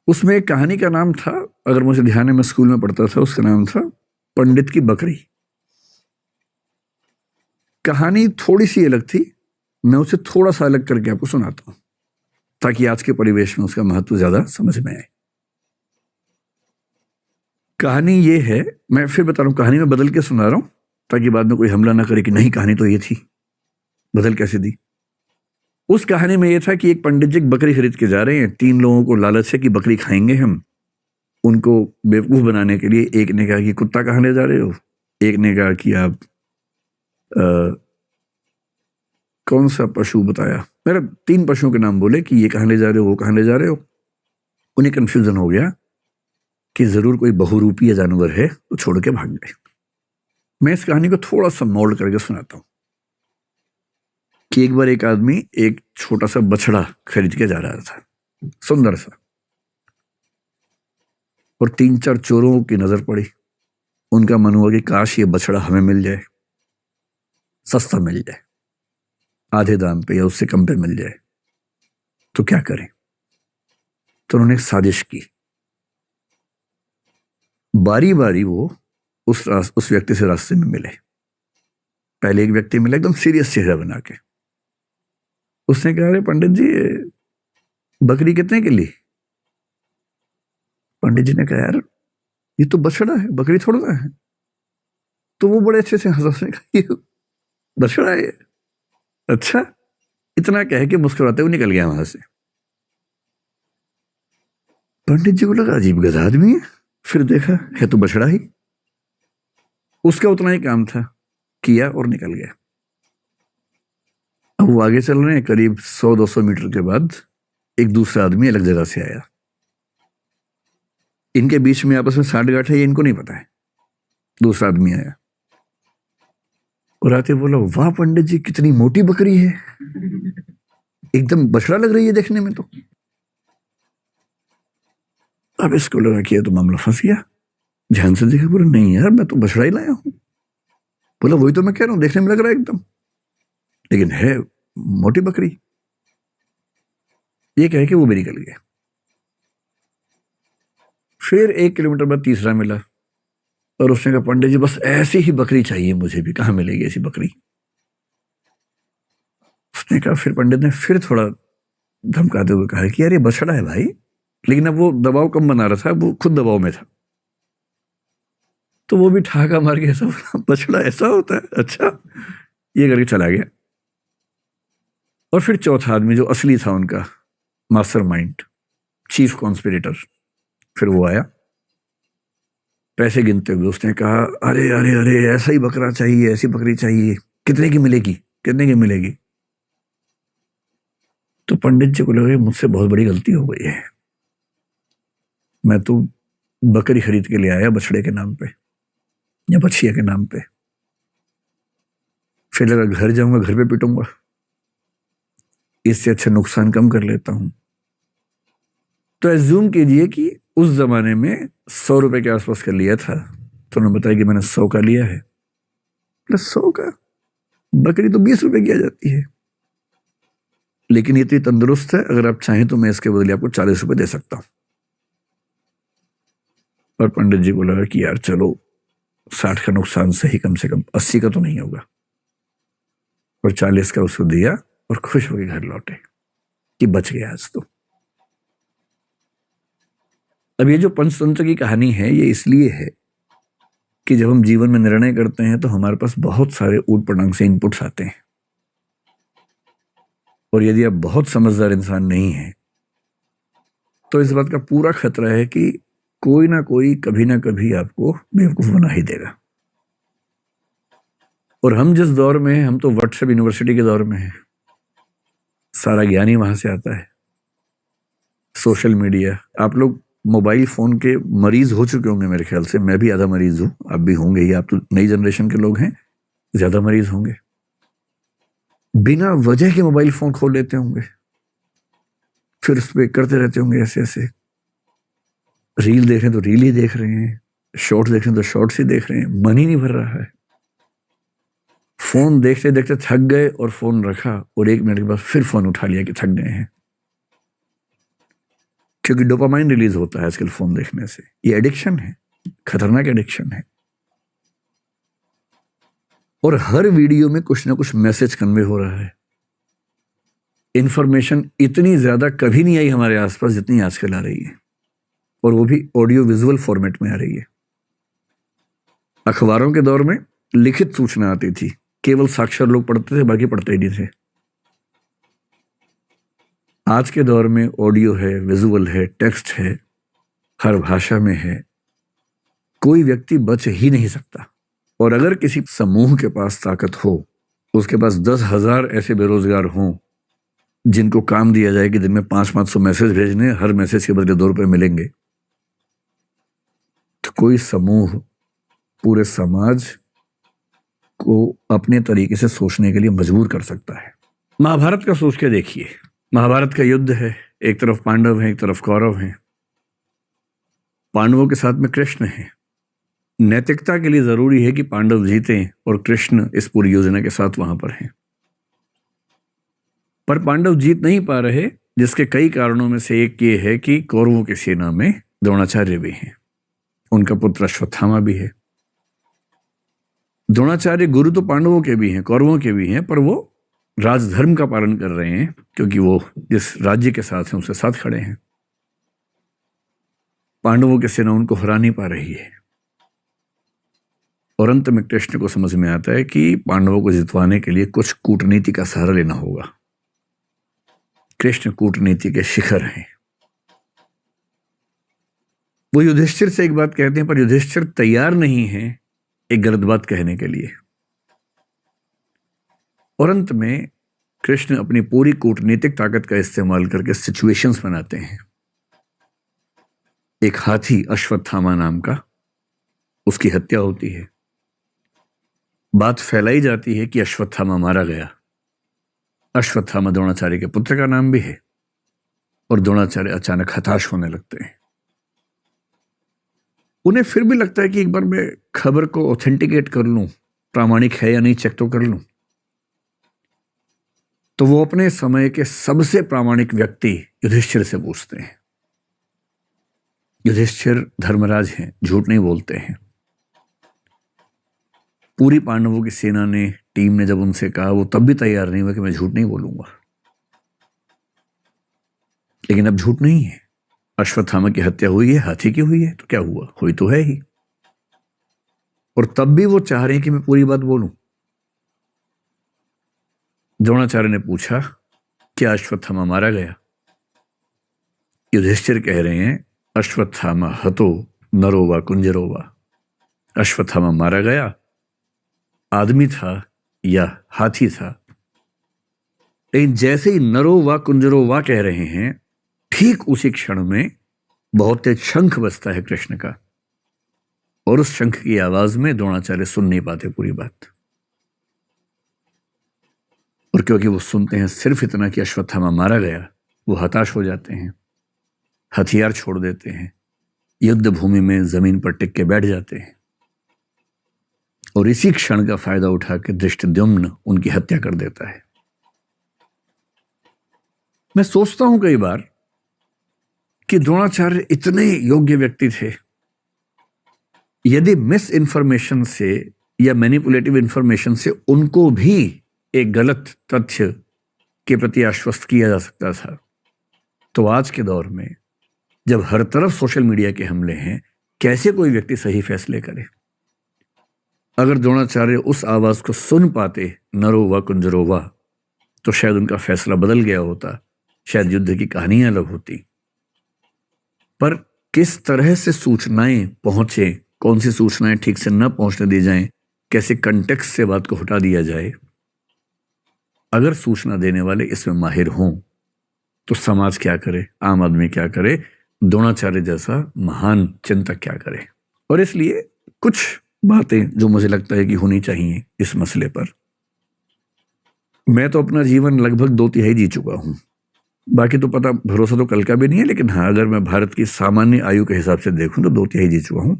उसमें एक कहानी का नाम था, अगर मुझे ध्यान है, मैं स्कूल में पढ़ता था, उसका नाम था पंडित की बकरी। कहानी थोड़ी सी अलग थी, मैं उसे थोड़ा सा अलग करके आपको सुनाता हूं ताकि आज के परिवेश में उसका महत्व ज्यादा समझ में आए। कहानी ये है, मैं फिर बता रहा हूं, कहानी में बदल के सुना रहा हूं ताकि बाद में कोई हमला ना करे कि नहीं कहानी तो ये थी, बदल कैसे दी। उस कहानी में ये था कि एक पंडित जी बकरी खरीद के जा रहे हैं, 3 लोगों को लालच है कि बकरी खाएंगे हम। उनको बेवकूफ बनाने के लिए एक ने कहा कि कुत्ता कहाँ ले जा रहे हो, एक ने कहा कि आप कौन सा पशु बताया, मेरा 3 पशुओं के नाम बोले कि ये कहाँ ले जा रहे हो, वो कहाँ ले जा रहे हो। उन्हें कंफ्यूजन हो गया कि जरूर कोई बहुरूपी जानवर है, तो छोड़ के भाग गए। मैं इस कहानी को थोड़ा सा मोल्ड करके सुनाता हूं कि एक बार एक आदमी एक छोटा सा बछड़ा खरीद के जा रहा था, सुंदर सा, और 3-4 चोरों की नजर पड़ी। उनका मन हुआ कि काश ये बछड़ा हमें मिल जाए, सस्ता मिल जाए, आधे दाम पे या उससे कम पे मिल जाए, तो क्या करें। तो उन्होंने एक साजिश की। बारी बारी वो उस व्यक्ति से रास्ते में मिले। पहले एक व्यक्ति मिला एकदम सीरियस चेहरा बना के। उसने कहा, अरे पंडित जी, बकरी कितने की ली। पंडित जी ने कहा, यार ये तो बछड़ा है, बकरी थोड़ा ना है। तो वो बड़े अच्छे से हंसने कहा, ये बछड़ा है, अच्छा। इतना कह के मुस्कुराते हुए निकल गया वहां से। पंडित जी को लगा अजीब गधा आदमी है, फिर देखा है तो बछड़ा ही। उसका उतना ही काम था, किया और निकल गया। अब वो आगे चल रहे हैं, करीब 100-200 मीटर के बाद एक दूसरा आदमी अलग जगह से आया। इनके बीच में आपस में साठ-गांठ है, ये इनको नहीं पता है। दूसरा आदमी आया और आते बोला, वाह पंडित जी, कितनी मोटी बकरी है, एकदम बछड़ा लग रही है देखने में। तो अब इसको लगा कि ये तो मामला फंस गया। ध्यान से देखा, बोला नहीं यार, मैं तो बछड़ा ही लाया हूं। बोला वही तो मैं कह रहा हूं, देखने में लग रहा है एकदम, लेकिन है मोटी बकरी। ये कह के वो भी निकल गया। फिर 1 किलोमीटर बाद तीसरा मिला और उसने कहा, पंडित जी बस ऐसी ही बकरी चाहिए मुझे भी, कहां मिलेगी ऐसी बकरी। उसने कहा, फिर पंडित ने फिर थोड़ा धमकाते हुए कहा कि यार ये बछड़ा है भाई, लेकिन अब वो दबाव कम बना रहा था, वो खुद दबाव में था। तो वो भी ठहाका मार के ऐसा बोला, बछड़ा ऐसा होता है, अच्छा, ये करके चला गया। और फिर चौथा आदमी जो असली था उनका मास्टरमाइंड, चीफ कॉन्स्पिरेटर, फिर वो आया पैसे गिनते हुए। उसने कहा, अरे अरे अरे, ऐसा ही बकरा चाहिए, ऐसी बकरी चाहिए, कितने की मिलेगी, कितने की मिलेगी। तो पंडित जी को लगा मुझसे बहुत बड़ी गलती हो गई है, मैं तो बकरी खरीद के ले आया बछड़े के नाम पे या बछिया के नाम पे। फिर लगा घर जाऊंगा, घर पे पिटूंगा, इससे अच्छा नुकसान कम कर लेता हूं। तो एज्यूम कीजिए कि उस जमाने में 100 रुपए के आसपास का लिया था, तो उन्होंने बताया कि मैंने 100 का लिया है। प्लस 100 का, बकरी तो 20 रुपए की आ जाती है, लेकिन ये इतनी तंदुरुस्त है, अगर आप चाहें तो मैं इसके बदले आपको 40 रुपए दे सकता हूं। और पंडित जी को लगा कि यार चलो, 60 का नुकसान सही, कम से कम 80 का तो नहीं होगा। और 40 का उसको दिया और खुश होकर घर लौटे कि बच गया आज तो। अब ये जो पंचतंत्र की कहानी है, ये इसलिए है कि जब हम जीवन में निर्णय करते हैं तो हमारे पास बहुत सारे ऊट पटांग से इनपुट्स आते हैं, और यदि आप बहुत समझदार इंसान नहीं हैं तो इस बात का पूरा खतरा है कि कोई ना कोई कभी ना कभी आपको बेवकूफ बना ही देगा। और हम जिस दौर में हैं, हम तो व्हाट्सएप यूनिवर्सिटी के दौर में हैं, सारा ज्ञान ही वहां से आता है। सोशल मीडिया, आप लोग मोबाइल फोन के मरीज हो चुके होंगे मेरे ख्याल से, मैं भी आधा मरीज हूं, आप भी होंगे ही, आप तो नई जनरेशन के लोग हैं, ज्यादा मरीज होंगे। बिना वजह के मोबाइल फोन खोल लेते होंगे, फिर उस पर करते रहते होंगे ऐसे ऐसे। रील देख रहे हैं तो रील ही देख रहे हैं, शॉर्ट्स देख रहे हैं तो शॉर्ट्स ही देख रहे हैं, मन ही नहीं भर रहा है। फोन देखते देखते थक गए और फोन रखा, और 1 मिनट के बाद फिर फोन उठा लिया कि थक गए हैं। क्योंकि डोपामाइन रिलीज होता है आजकल फोन देखने से। ये एडिक्शन है, खतरनाक एडिक्शन है। और हर वीडियो में कुछ ना कुछ मैसेज कन्वे हो रहा है। इंफॉर्मेशन इतनी ज्यादा कभी नहीं आई हमारे आसपास जितनी आजकल आ रही है, और वो भी ऑडियो विजुअल फॉर्मेट में आ रही है। अखबारों के दौर में लिखित सूचना आती थी, केवल साक्षर लोग पढ़ते थे, बाकी पढ़ते ही नहीं थे। आज के दौर में ऑडियो है, विजुअल है, टेक्स्ट है, हर भाषा में है। कोई व्यक्ति बच ही नहीं सकता। और अगर किसी समूह के पास ताकत हो, उसके पास 10,000 ऐसे बेरोजगार हों जिनको काम दिया जाए कि दिन में 500-500 मैसेज भेजने, हर मैसेज के बदले 2 रुपए मिलेंगे, तो कोई समूह पूरे समाज को अपने तरीके से सोचने के लिए मजबूर कर सकता है। महाभारत का सोच के देखिए। महाभारत का युद्ध है, एक तरफ पांडव हैं, एक तरफ कौरव हैं। पांडवों के साथ में कृष्ण है। नैतिकता के लिए जरूरी है कि पांडव जीतें और कृष्ण इस पूरी योजना के साथ वहां पर हैं। पर पांडव जीत नहीं पा रहे, जिसके कई कारणों में से एक ये है कि कौरवों की सेना में द्रोणाचार्य भी हैं, उनका पुत्र अश्वत्थामा भी है। द्रोणाचार्य गुरु तो पांडवों के भी हैं, कौरवों के भी हैं, पर वो राजधर्म का पालन कर रहे हैं क्योंकि वो जिस राज्य के साथ हैं उसके साथ खड़े हैं। पांडवों की सेना उनको हरा नहीं पा रही है। और अंत में कृष्ण को समझ में आता है कि पांडवों को जितवाने के लिए कुछ कूटनीति का सहारा लेना होगा। कृष्ण कूटनीति के शिखर हैं। वो युधिष्ठिर से एक बात कहते हैं, पर युधिष्ठिर तैयार नहीं है एक गलत बात कहने के लिए। और अंत में कृष्ण अपनी पूरी कूटनीतिक ताकत का इस्तेमाल करके सिचुएशंस बनाते हैं। एक हाथी अश्वत्थामा नाम का, उसकी हत्या होती है। बात फैलाई जाती है कि अश्वत्थामा मारा गया। अश्वत्थामा द्रोणाचार्य के पुत्र का नाम भी है। और द्रोणाचार्य अचानक हताश होने लगते हैं। उन्हें फिर भी लगता है कि एक बार मैं खबर को ऑथेंटिकेट कर लूं, प्रामाणिक है या नहीं चेक तो कर लूं। तो वो अपने समय के सबसे प्रामाणिक व्यक्ति युधिष्ठिर से पूछते हैं। युधिष्ठिर धर्मराज हैं, झूठ नहीं बोलते हैं। पूरी पांडवों की सेना ने, टीम ने जब उनसे कहा, वो तब भी तैयार नहीं हुआ कि मैं झूठ नहीं बोलूंगा। लेकिन अब झूठ नहीं है। अश्वत्थामा की हत्या हुई है, हाथी की हुई है, तो क्या हुआ, हुई तो है ही। और तब भी वो चाह रहे हैं कि मैं पूरी बात बोलूं। द्रोणाचार्य ने पूछा, क्या अश्वत्थामा मारा गया? युधिष्ठिर कह रहे हैं, अश्वत्थामा हतो नरो वा कुंजरो वा। अश्वत्थामा मारा गया, आदमी था या हाथी था। लेकिन जैसे ही नरो वा कुंजरो वा कह रहे हैं, ठीक उसी क्षण में बहुत तेज शंख बजता है कृष्ण का। और उस शंख की आवाज में द्रोणाचार्य सुन नहीं पाते पूरी बात। और क्योंकि वो सुनते हैं सिर्फ इतना कि अश्वत्थामा मारा गया, वो हताश हो जाते हैं, हथियार छोड़ देते हैं, युद्ध भूमि में जमीन पर टिक के बैठ जाते हैं। और इसी क्षण का फायदा उठा के धृष्टद्युम्न उनकी हत्या कर देता है। मैं सोचता हूं कई बार कि द्रोणाचार्य इतने योग्य व्यक्ति थे, यदि मिस इन्फॉर्मेशन से या मैनिपुलेटिव इंफॉर्मेशन से उनको भी एक गलत तथ्य के प्रति आश्वस्त किया जा सकता था, तो आज के दौर में जब हर तरफ सोशल मीडिया के हमले हैं, कैसे कोई व्यक्ति सही फैसले करे? अगर द्रोणाचार्य उस आवाज को सुन पाते, नरो वा कुंजरो वा, तो शायद उनका फैसला बदल गया होता, शायद युद्ध की कहानियां अलग होती। पर किस तरह से सूचनाएं पहुंचे, कौन सी सूचनाएं ठीक से न पहुंचने दी जाएं, कैसे कंटेक्स्ट से बात को हटा दिया जाए, अगर सूचना देने वाले इसमें माहिर हों, तो समाज क्या करे, आम आदमी क्या करे, द्रोणाचार्य जैसा महान चिंतक क्या करे। और इसलिए कुछ बातें जो मुझे लगता है कि होनी चाहिए इस मसले पर। मैं तो अपना जीवन लगभग 2/3 जी चुका हूं, बाकी तो पता भरोसा तो कल का भी नहीं है, लेकिन हाँ, अगर मैं भारत की सामान्य आयु के हिसाब से देखूं तो 2/3 जी चुका हूं।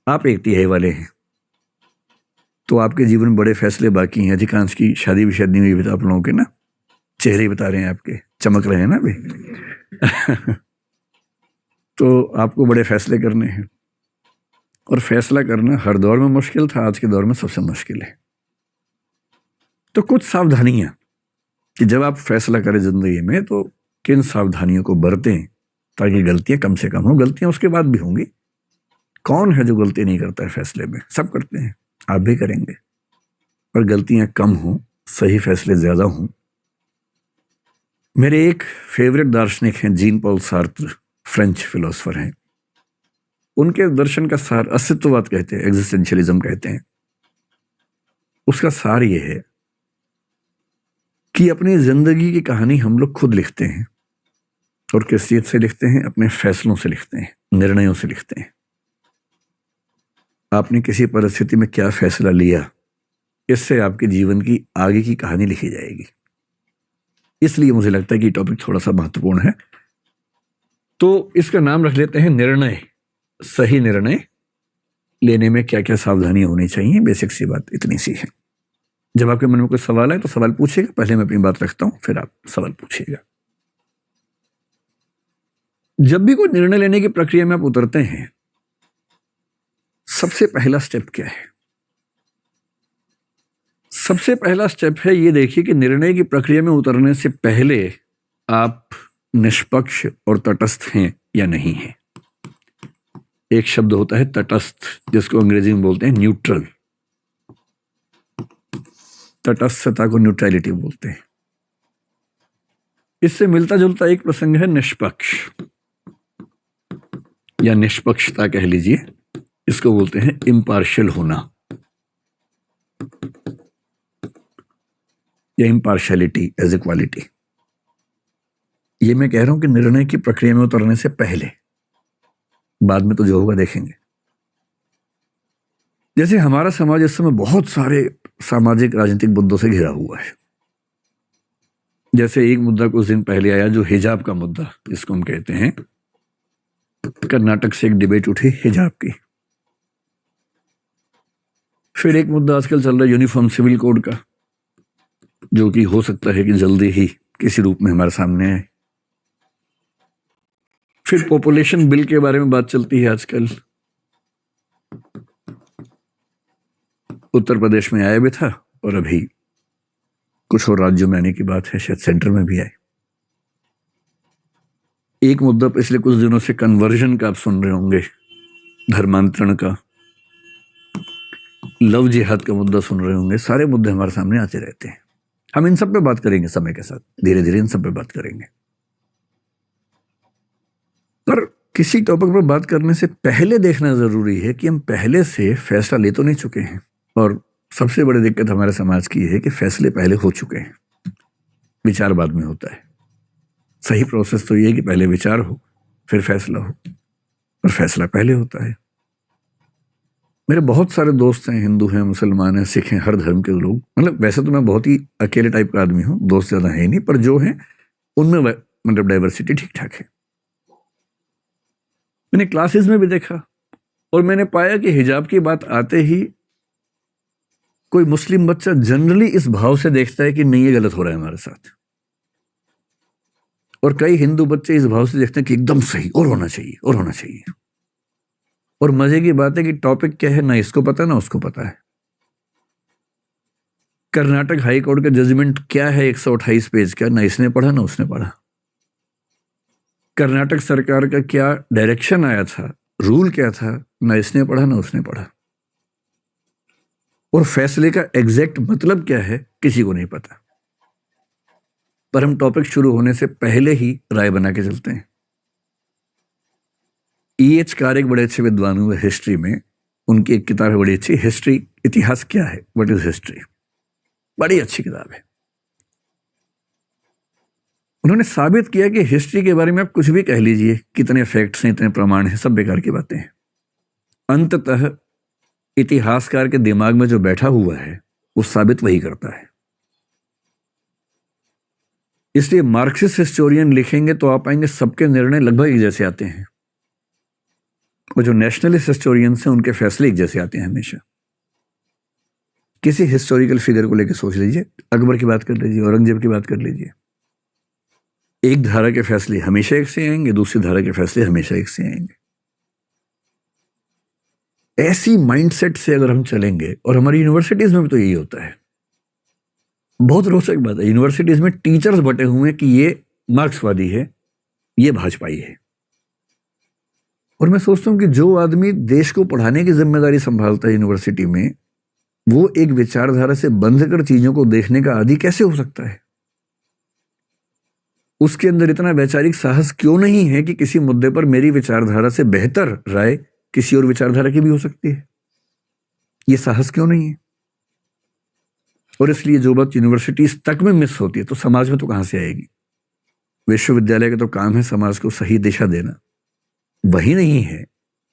आप 1/3 वाले हैं, तो आपके जीवन में बड़े फैसले बाकी हैं। अधिकांश की शादी भी शायद नहीं हुई, आप लोगों के ना चेहरे बता रहे हैं, आपके चमक रहे हैं ना अभी। तो आपको बड़े फैसले करने हैं, और फैसला करना हर दौर में मुश्किल था, आज के दौर में सबसे मुश्किल है। तो कुछ सावधानियां कि जब आप फैसला करें जिंदगी में तो किन सावधानियों को बरतें ताकि गलतियां कम से कम हो। गलतियां उसके बाद भी होंगी, कौन है जो गलती नहीं करता है फैसले में? सब करते हैं, आप भी करेंगे, पर गलतियां कम हो, सही फैसले ज्यादा हों। मेरे एक फेवरेट दार्शनिक हैं Jean Paul Sartre, French philosopher हैं। उनके दर्शन का सार अस्तित्ववाद कहते हैं, एग्जिस्टेंशियलिज्म कहते हैं। उसका सार ये है कि अपनी जिंदगी की कहानी हम लोग खुद लिखते हैं, और किस चीज से लिखते हैं? अपने फैसलों से लिखते हैं, निर्णयों से लिखते हैं। आपने किसी परिस्थिति में क्या फैसला लिया, इससे आपके जीवन की आगे की कहानी लिखी जाएगी। इसलिए मुझे लगता है कि टॉपिक थोड़ा सा महत्वपूर्ण है, तो इसका नाम रख लेते हैं निर्णय। सही निर्णय लेने में क्या क्या सावधानियां होनी चाहिए, बेसिक सी बात इतनी सी है। जब आपके मन में कोई सवाल है तो सवाल पूछिएगा, पहले मैं अपनी बात रखता हूं, फिर आप सवाल पूछिएगा। जब भी कोई निर्णय लेने की प्रक्रिया में आप उतरते हैं, सबसे पहला स्टेप क्या है? सबसे पहला स्टेप है ये देखिए कि निर्णय की प्रक्रिया में उतरने से पहले आप निष्पक्ष और तटस्थ हैं या नहीं हैं। एक शब्द होता है तटस्थ, जिसको अंग्रेजी में बोलते हैं न्यूट्रल। तटस्थता को न्यूट्रलिटी बोलते हैं। इससे मिलता जुलता एक प्रसंग है निष्पक्ष, या निष्पक्षता कह लीजिए। इसको बोलते हैं इम्पार्शियल होना, या इम्पार्शियलिटी एज ए क्वालिटी। ये मैं कह रहा हूं कि निर्णय की प्रक्रिया में उतरने से पहले, बाद में तो जो होगा देखेंगे। जैसे हमारा समाज इस समय बहुत सारे सामाजिक राजनीतिक मुद्दों से घिरा हुआ है। जैसे एक मुद्दा कुछ दिन पहले आया, जो हिजाब का मुद्दा जिसको हम कहते हैं। कर्नाटक से एक डिबेट उठी हिजाब की। फिर एक मुद्दा आजकल चल रहा है यूनिफॉर्म सिविल कोड का, जो कि हो सकता है कि जल्दी ही किसी रूप में हमारे सामने आए। फिर पॉपुलेशन बिल के बारे में बात चलती है आजकल। उत्तर प्रदेश में आया भी था, और अभी कुछ और राज्यों में आने की बात है, शायद सेंटर में भी आए। एक मुद्दा पिछले कुछ दिनों से कन्वर्जन का आप सुन रहे होंगे, धर्मांतरण का, लव जिहाद का मुद्दा सुन रहे होंगे। सारे मुद्दे हमारे सामने आते रहते हैं। हम इन सब पे बात करेंगे समय के साथ, धीरे धीरे इन सब पे बात करेंगे। पर किसी टॉपिक पर बात करने से पहले देखना जरूरी है कि हम पहले से फैसला ले तो नहीं चुके हैं। और सबसे बड़ी दिक्कत हमारे समाज की है कि फैसले पहले हो चुके हैं, विचार बाद में होता है। सही प्रोसेस तो ये है कि पहले विचार हो, फिर फैसला हो, और फैसला पहले होता है। मेरे बहुत सारे दोस्त हैं, हिंदू हैं, मुसलमान हैं, सिख हैं, हर धर्म के लोग। मतलब वैसे तो मैं बहुत ही अकेले टाइप का आदमी हूँ, दोस्त ज्यादा है नहीं, पर जो हैं उनमें मतलब डाइवर्सिटी ठीक ठाक है। मैंने क्लासेस में भी देखा, और मैंने पाया कि हिजाब की बात आते ही कोई मुस्लिम बच्चा जनरली इस भाव से देखता है कि नहीं ये गलत हो रहा है हमारे साथ, और कई हिंदू बच्चे इस भाव से देखते हैं कि एकदम सही, और होना चाहिए, और होना चाहिए। और मजे की बात है कि टॉपिक क्या है ना इसको पता ना उसको पता है। कर्नाटक हाई कोर्ट का जजमेंट क्या है 128 पेज का, ना इसने पढ़ा ना उसने पढ़ा। कर्नाटक सरकार का क्या डायरेक्शन आया था, रूल क्या था, ना इसने पढ़ा ना उसने पढ़ा। और फैसले का एग्जैक्ट मतलब क्या है किसी को नहीं पता। पर हम टॉपिक शुरू होने से पहले ही राय बना के चलते हैं। E.H. कार एक बड़े अच्छे विद्वान हुए हिस्ट्री में। उनकी एक किताब है बड़ी अच्छी, हिस्ट्री, इतिहास क्या है, व्हाट इज हिस्ट्री। बड़ी अच्छी किताब है। उन्होंने साबित किया कि हिस्ट्री के बारे में आप कुछ भी कह लीजिए, कितने फैक्ट्स हैं, इतने प्रमाण हैं, सब बेकार की बातें हैं। अंततः इतिहासकार के दिमाग में जो बैठा हुआ है वो साबित वही करता है। इसलिए मार्क्सिस्ट हिस्टोरियन लिखेंगे तो आप पाएंगे सबके निर्णय लगभग एक जैसे आते हैं, और जो नेशनलिस्ट हिस्टोरियंस हैं उनके फैसले एक जैसे आते हैं हमेशा। किसी हिस्टोरिकल फिगर को लेकर सोच लीजिए, अकबर की बात कर लीजिए, औरंगजेब की बात कर लीजिए, एक धारा के फैसले हमेशा एक से आएंगे, दूसरी धारा के फैसले हमेशा एक से आएंगे। ऐसी माइंडसेट से अगर हम चलेंगे, और हमारी यूनिवर्सिटीज में भी तो यही होता है। बहुत रोचक बात है, यूनिवर्सिटीज में टीचर्स बटे हुए हैं कि ये मार्क्सवादी है, ये भाजपाई है। और मैं सोचता हूं कि जो आदमी देश को पढ़ाने की जिम्मेदारी संभालता है यूनिवर्सिटी में, वो एक विचारधारा से बंध कर चीजों को देखने का आदी कैसे हो सकता है? उसके अंदर इतना वैचारिक साहस क्यों नहीं है कि किसी मुद्दे पर मेरी विचारधारा से बेहतर राय किसी और विचारधारा की भी हो सकती है? ये साहस क्यों नहीं है? और इसलिए जो बात यूनिवर्सिटीज तक में मिस होती है, तो समाज में तो कहां से आएगी? विश्वविद्यालय का तो काम है समाज को सही दिशा देना, वही नहीं है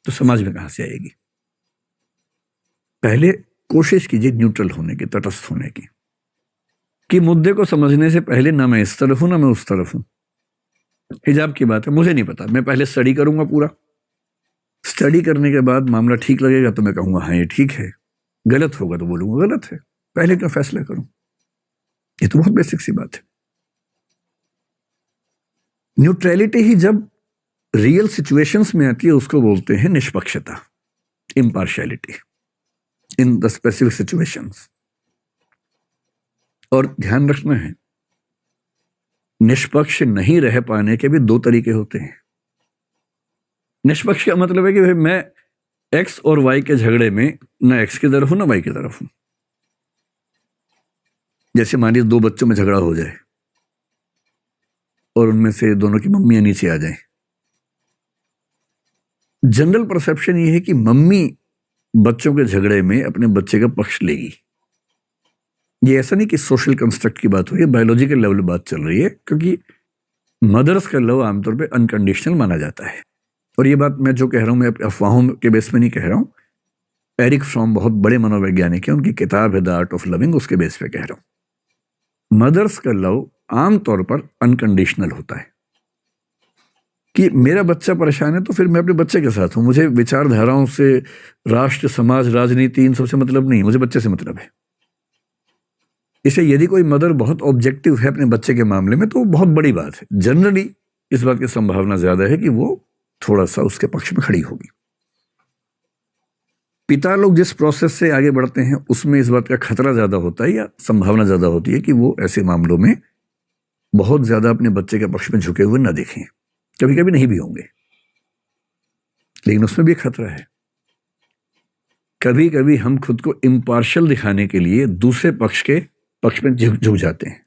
तो समाज में कहां से आएगी? पहले कोशिश कीजिए न्यूट्रल होने की, तटस्थ होने की, कि मुद्दे को समझने से पहले ना मैं इस तरफ हूं ना मैं उस तरफ हूं। हिजाब की बात है, मुझे नहीं पता, मैं पहले स्टडी करूंगा पूरा। स्टडी करने के बाद मामला ठीक लगेगा तो मैं कहूंगा हाँ ये ठीक है, गलत होगा तो बोलूंगा गलत है। पहले क्यों फैसला करूं? ये तो बहुत बेसिक सी बात है। न्यूट्रलिटी ही जब रियल सिचुएशंस में आती है उसको बोलते हैं निष्पक्षता, impartiality in the specific situations. और ध्यान रखना है, निष्पक्ष नहीं रह पाने के भी दो तरीके होते हैं। निष्पक्ष का मतलब है कि भाई मैं एक्स और वाई के झगड़े में ना एक्स की तरफ हूं ना वाई की तरफ हूं। जैसे मान लीजिए दो बच्चों में झगड़ा हो जाए और उनमें से दोनों की मम्मियां नीचे आ जाएं। जनरल परसेप्शन ये है कि मम्मी बच्चों के झगड़े में अपने बच्चे का पक्ष लेगी। ये ऐसा नहीं कि सोशल कंस्ट्रक्ट की बात हो रही है, बायोलॉजिकल लेवल पे बात चल रही है, क्योंकि मदर्स का लव आमतौर पे अनकंडीशनल माना जाता है। और ये बात मैं जो कह रहा हूं, मैं अफवाहों के बेस में नहीं कह रहा हूं। एरिक फ्रॉम बहुत बड़े मनोवैज्ञानिक हैं, उनकी किताब है द आर्ट ऑफ लविंग, उसके बेस पे कह रहा हूं। मदर्स का लव आमतौर पर अनकंडीशनल होता है कि मेरा बच्चा परेशान है तो फिर मैं अपने बच्चे के साथ हूं। मुझे विचारधाराओं से, राष्ट्र, समाज, राजनीति, इन सबसे मतलब नहीं, मुझे बच्चे से मतलब है। इसे यदि कोई मदर बहुत ऑब्जेक्टिव है अपने बच्चे के मामले में तो बहुत बड़ी बात है। जनरली इस बात की संभावना ज्यादा है कि वो थोड़ा सा उसके पक्ष में खड़ी होगी। पिता लोग जिस प्रोसेस से आगे बढ़ते हैं उसमें इस बात का खतरा ज्यादा होता है, या संभावना ज्यादा होती है कि वो ऐसे मामलों में बहुत ज्यादा अपने बच्चे के पक्ष में झुके हुए ना दिखें। कभी कभी नहीं भी होंगे, लेकिन उसमें भी खतरा है। कभी कभी हम खुद को इम्पार्शियल दिखाने के लिए दूसरे पक्ष के पक्ष में झुक जाते हैं।